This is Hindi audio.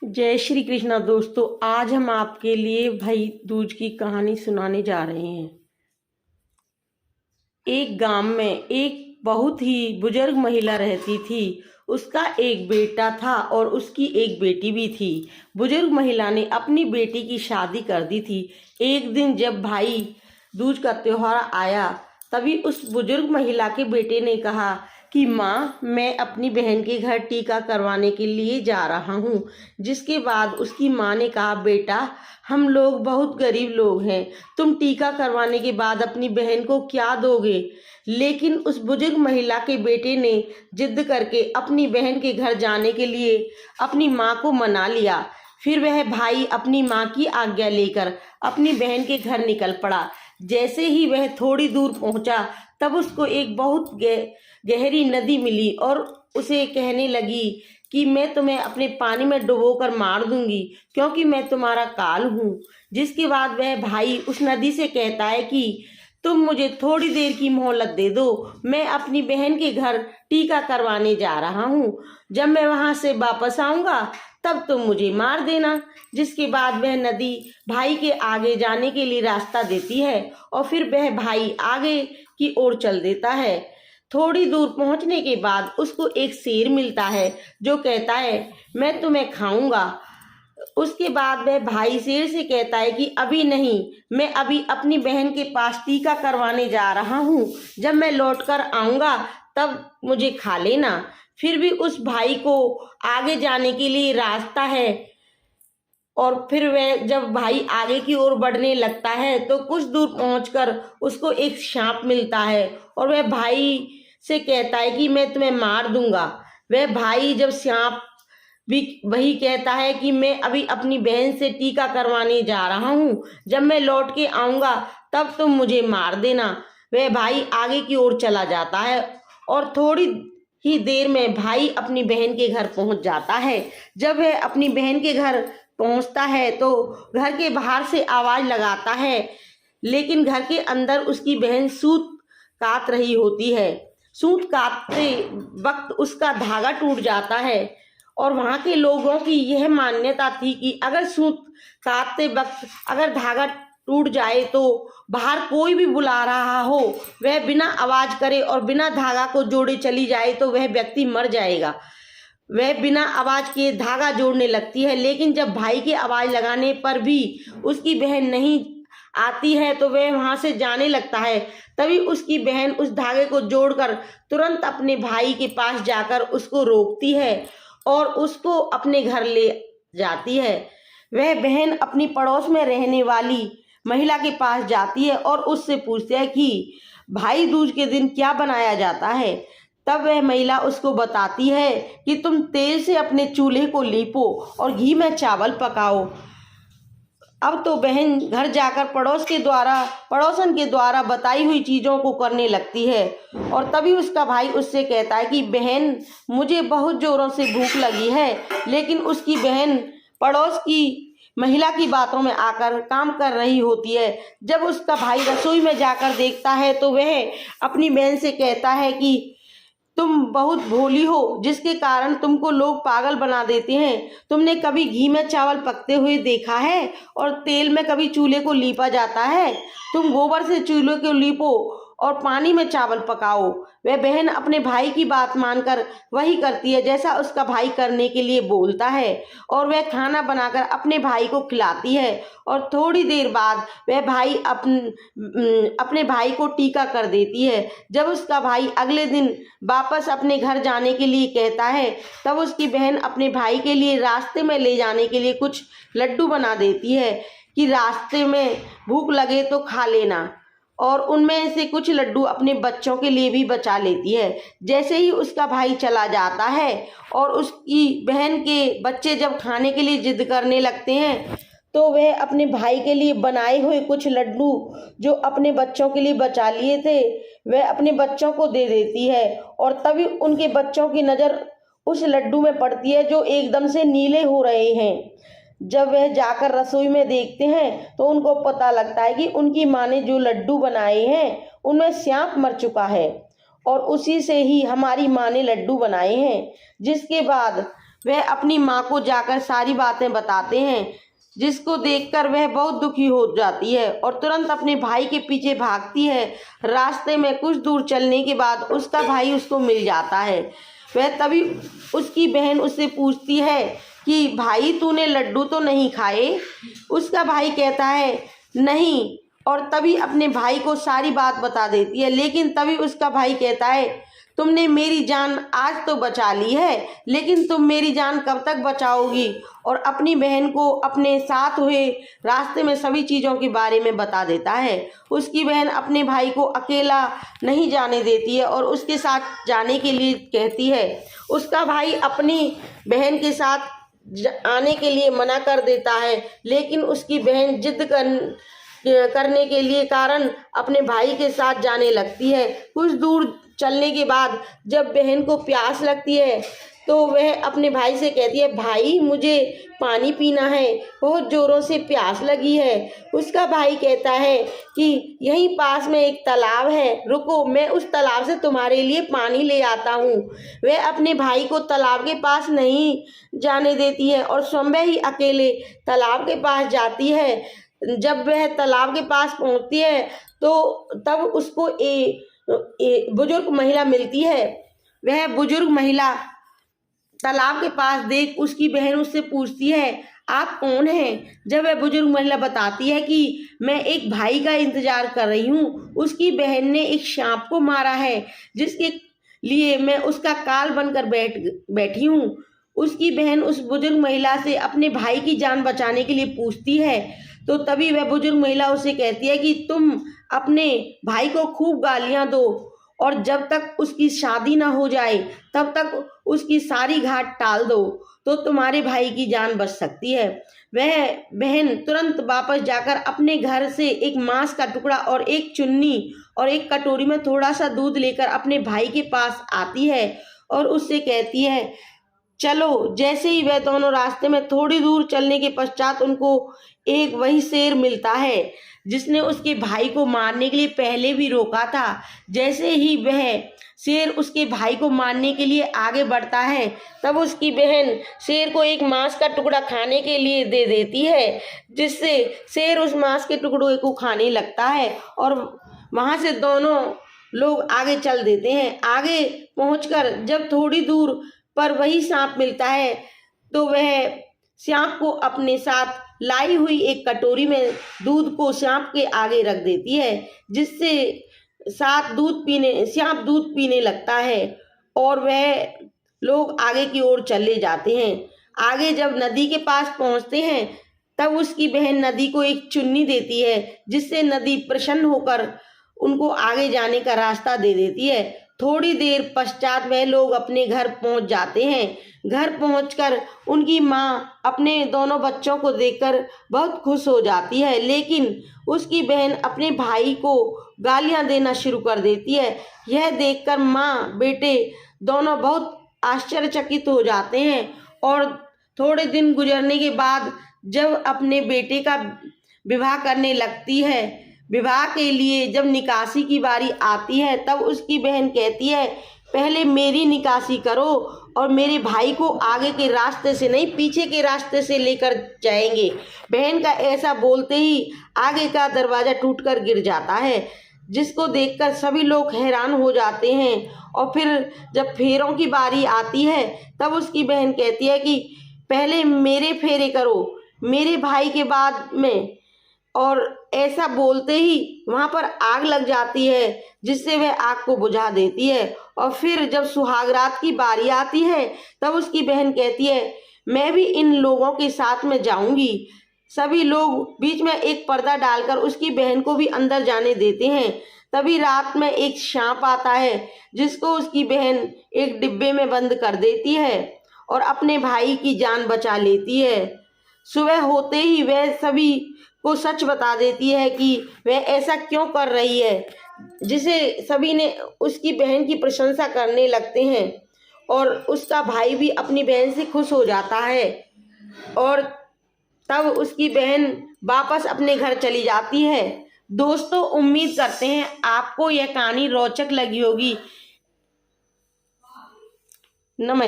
जय श्री कृष्णा दोस्तों। आज हम आपके लिए भाई दूज की कहानी सुनाने जा रहे हैं। एक गांव में एक बहुत ही बुजुर्ग महिला रहती थी। उसका एक बेटा था और उसकी एक बेटी भी थी। बुजुर्ग महिला ने अपनी बेटी की शादी कर दी थी। एक दिन जब भाई दूज का त्योहार आया, तभी उस बुजुर्ग महिला के बेटे ने कहा कि माँ, मैं अपनी बहन के घर टीका करवाने के लिए जा रहा हूँ। जिसके बाद उसकी माँ ने कहा, बेटा, हम लोग बहुत गरीब लोग हैं, तुम टीका करवाने के बाद अपनी बहन को क्या दोगे? लेकिन उस बुजुर्ग महिला के बेटे ने जिद करके अपनी बहन के घर जाने के लिए अपनी माँ को मना लिया। फिर वह भाई अपनी माँ की आज्ञा लेकर अपनी बहन के घर निकल पड़ा। जैसे ही वह थोड़ी दूर पहुंचा, तब उसको एक बहुत गहरी नदी मिली और उसे कहने लगी कि मैं तुम्हें अपने पानी में डुबोकर मार दूंगी, क्योंकि मैं तुम्हारा काल हूँ। जिसके बाद वह भाई उस नदी से कहता है कि तुम मुझे थोड़ी देर की मोहलत दे दो, मैं अपनी बहन के घर टीका करवाने जा रहा हूँ। जब मैं वहां से वापस आऊंगा तब तुम मुझे मार देना। जिसके बाद वह नदी भाई के आगे जाने के लिए रास्ता देती है और फिर वह भाई आगे की ओर चल देता है। थोड़ी दूर पहुंचने के बाद उसको एक शेर मिलता है जो कहता है, मैं तुम्हें खाऊंगा। उसके बाद वह भाई शेर से कहता है कि अभी नहीं, मैं अभी अपनी बहन के पास टीका करवाने जा रहा हूँ, जब मैं लौटकर आऊंगा तब मुझे खा लेना। फिर भी उस भाई को आगे जाने के लिए रास्ता है और फिर वह जब भाई आगे की ओर बढ़ने लगता है तो कुछ दूर पहुंचकर उसको एक सांप मिलता है और वह भाई से कहता है कि मैं तुम्हें मार दूंगा। वह भाई जब सांप भी वही कहता है कि मैं अभी अपनी बहन से टीका करवाने जा रहा हूँ, जब मैं लौट के आऊंगा तब तुम मुझे मार देना। वह भाई आगे की ओर चला जाता है और थोड़ी ही देर में भाई अपनी बहन के घर पहुंच जाता है। जब वह अपनी बहन के घर पहुंचता है तो घर के बाहर से आवाज लगाता है, लेकिन घर के अंदर उसकी बहन सूत काट रही होती है। सूत काटते वक्त उसका धागा टूट जाता है और वहां के लोगों की यह मान्यता थी कि अगर सूत काटते वक्त अगर धागा टूट जाए तो बाहर कोई भी बुला रहा हो, वह बिना आवाज करे और बिना धागा को जोड़े चली जाए तो वह व्यक्ति मर जाएगा। वह बिना आवाज के धागा जोड़ने लगती है, लेकिन जब भाई की आवाज लगाने पर भी उसकी बहन नहीं आती है तो वह वहां से जाने लगता है। तभी उसकी बहन उस धागे को जोड़कर तुरंत अपने भाई के पास जाकर उसको रोकती है और उसको अपने घर ले जाती है। वह बहन अपनी पड़ोस में रहने वाली महिला के पास जाती है और उससे पूछती है कि भाई दूज के दिन क्या बनाया जाता है। तब वह महिला उसको बताती है कि तुम तेल से अपने चूल्हे को लीपो और घी में चावल पकाओ। अब तो बहन घर जाकर पड़ोसन के द्वारा बताई हुई चीजों को करने लगती है और तभी उसका भाई उससे कहता है कि बहन, मुझे बहुत जोरों से भूख लगी है। लेकिन उसकी बहन पड़ोस की महिला की बातों में आकर काम कर रही होती है। जब उसका भाई रसोई में जाकर देखता है तो वह अपनी बहन से कहता है कि तुम बहुत भोली हो, जिसके कारण तुमको लोग पागल बना देते हैं। तुमने कभी घी में चावल पकते हुए देखा है और तेल में कभी चूल्हे को लीपा जाता है? तुम गोबर से चूल्हे को लीपो और पानी में चावल पकाओ। वह बहन अपने भाई की बात मानकर वही करती है जैसा उसका भाई करने के लिए बोलता है और वह खाना बनाकर अपने भाई को खिलाती है और थोड़ी देर बाद वह भाई अपने भाई को टीका कर देती है। जब उसका भाई अगले दिन वापस अपने घर जाने के लिए कहता है, तब उसकी बहन अपने भाई के लिए रास्ते में ले जाने के लिए कुछ लड्डू बना देती है कि रास्ते में भूख लगे तो खा लेना, और उनमें से कुछ लड्डू अपने बच्चों के लिए भी बचा लेती है। जैसे ही उसका भाई चला जाता है और उसकी बहन के बच्चे जब खाने के लिए जिद करने लगते हैं तो वह अपने भाई के लिए बनाए हुए कुछ लड्डू जो अपने बच्चों के लिए बचा लिए थे वह अपने बच्चों को दे देती है और तभी उनके बच्चों की नज़र उस लड्डू में पड़ती है जो एकदम से नीले हो रहे हैं। जब वह जाकर रसोई में देखते हैं तो उनको पता लगता है कि उनकी माँ ने जो लड्डू बनाए हैं उनमें सांप मर चुका है और उसी से ही हमारी माँ ने लड्डू बनाए हैं। जिसके बाद वह अपनी माँ को जाकर सारी बातें बताते हैं, जिसको देखकर वह बहुत दुखी हो जाती है और तुरंत अपने भाई के पीछे भागती है। रास्ते में कुछ दूर चलने के बाद उसका भाई उसको मिल जाता है। वह तभी उसकी बहन उससे पूछती है कि भाई तूने लड्डू तो नहीं खाए? उसका भाई कहता है नहीं, और तभी अपने भाई को सारी बात बता देती है। लेकिन तभी उसका भाई कहता है तुमने मेरी जान आज तो बचा ली है, लेकिन तुम मेरी जान कब तक बचाओगी? और अपनी बहन को अपने साथ हुए रास्ते में सभी चीज़ों के बारे में बता देता है। उसकी बहन अपने भाई को अकेला नहीं जाने देती है और उसके साथ जाने के लिए कहती है। उसका भाई अपनी बहन के साथ आने के लिए मना कर देता है, लेकिन उसकी बहन जिद करने के लिए कारण अपने भाई के साथ जाने लगती है। कुछ दूर चलने के बाद जब बहन को प्यास लगती है तो वह अपने भाई से कहती है भाई मुझे पानी पीना है, बहुत ज़ोरों से प्यास लगी है। उसका भाई कहता है कि यहीं पास में एक तालाब है, रुको मैं उस तालाब से तुम्हारे लिए पानी ले आता हूँ। वह अपने भाई को तालाब के पास नहीं जाने देती है और स्वयं ही अकेले तालाब के पास जाती है। जब वह तालाब के पास पहुँचती है तो तब उसको बुजुर्ग महिला मिलती है। वह बुजुर्ग महिला तालाब के पास देख उसकी बहन उससे पूछती है आप कौन हैं? जब वह बुजुर्ग महिला बताती है कि मैं एक भाई का इंतजार कर रही हूँ, उसकी बहन ने एक सांप को मारा है जिसके लिए मैं उसका काल बनकर बैठी हूँ। उसकी बहन उस बुजुर्ग महिला से अपने भाई की जान बचाने के लिए पूछती है। तो तभी वह बुजुर्ग महिला उसे कहती है कि तुम अपने भाई को खूब गालियां दो और जब तक उसकी शादी ना हो जाए तब तक उसकी सारी घाट टाल दो, तो तुम्हारे भाई की जान बच सकती है। वह बहन तुरंत वापस जाकर अपने घर से एक मांस का टुकड़ा और एक चुन्नी और एक कटोरी में थोड़ा सा दूध लेकर अपने भाई के पास आती है और उससे कहती है चलो। जैसे ही वह दोनों रास्ते में थोड़ी दूर चलने के पश्चात उनको एक वही शेर मिलता है जिसने उसके भाई को मारने के लिए पहले भी रोका था। जैसे ही वह शेर उसके भाई को मारने के लिए आगे बढ़ता है तब उसकी बहन शेर को एक मांस का टुकड़ा खाने के लिए दे देती है, जिससे शेर उस मांस के टुकड़े को खाने लगता है और वहाँ से दोनों लोग आगे चल देते हैं। आगे पहुंचकर जब थोड़ी दूर पर वही सांप मिलता है तो वह सांप को अपने साथ लाई हुई एक कटोरी में दूध को सांप के आगे रख देती है, जिससे सांप दूध पीने लगता है और वह लोग आगे की ओर चले जाते हैं। आगे जब नदी के पास पहुंचते हैं तब उसकी बहन नदी को एक चुन्नी देती है, जिससे नदी प्रसन्न होकर उनको आगे जाने का रास्ता दे देती है। थोड़ी देर पश्चात वह लोग अपने घर पहुंच जाते हैं। घर पहुंचकर उनकी माँ अपने दोनों बच्चों को देखकर बहुत खुश हो जाती है, लेकिन उसकी बहन अपने भाई को गालियां देना शुरू कर देती है। यह देखकर माँ बेटे दोनों बहुत आश्चर्यचकित हो जाते हैं और थोड़े दिन गुजरने के बाद जब अपने बेटे का विवाह करने लगती है, विवाह के लिए जब निकासी की बारी आती है तब उसकी बहन कहती है पहले मेरी निकासी करो और मेरे भाई को आगे के रास्ते से नहीं पीछे के रास्ते से लेकर जाएंगे। बहन का ऐसा बोलते ही आगे का दरवाज़ा टूटकर गिर जाता है, जिसको देखकर सभी लोग हैरान हो जाते हैं। और फिर जब फेरों की बारी आती है तब उसकी बहन कहती है कि पहले मेरे फेरे करो मेरे भाई के बाद में, और ऐसा बोलते ही वहाँ पर आग लग जाती है, जिससे वह आग को बुझा देती है। और फिर जब सुहागरात की बारी आती है तब उसकी बहन कहती है मैं भी इन लोगों के साथ में जाऊंगी। सभी लोग बीच में एक पर्दा डालकर उसकी बहन को भी अंदर जाने देते हैं। तभी रात में एक सांप आता है, जिसको उसकी बहन एक डिब्बे में बंद कर देती है और अपने भाई की जान बचा लेती है। सुबह होते ही वह सभी को सच बता देती है कि वह ऐसा क्यों कर रही है, जिसे सभी ने उसकी बहन की प्रशंसा करने लगते हैं और उसका भाई भी अपनी बहन से खुश हो जाता है। और तब उसकी बहन वापस अपने घर चली जाती है। दोस्तों, उम्मीद करते हैं आपको यह कहानी रोचक लगी होगी। नमस्कार।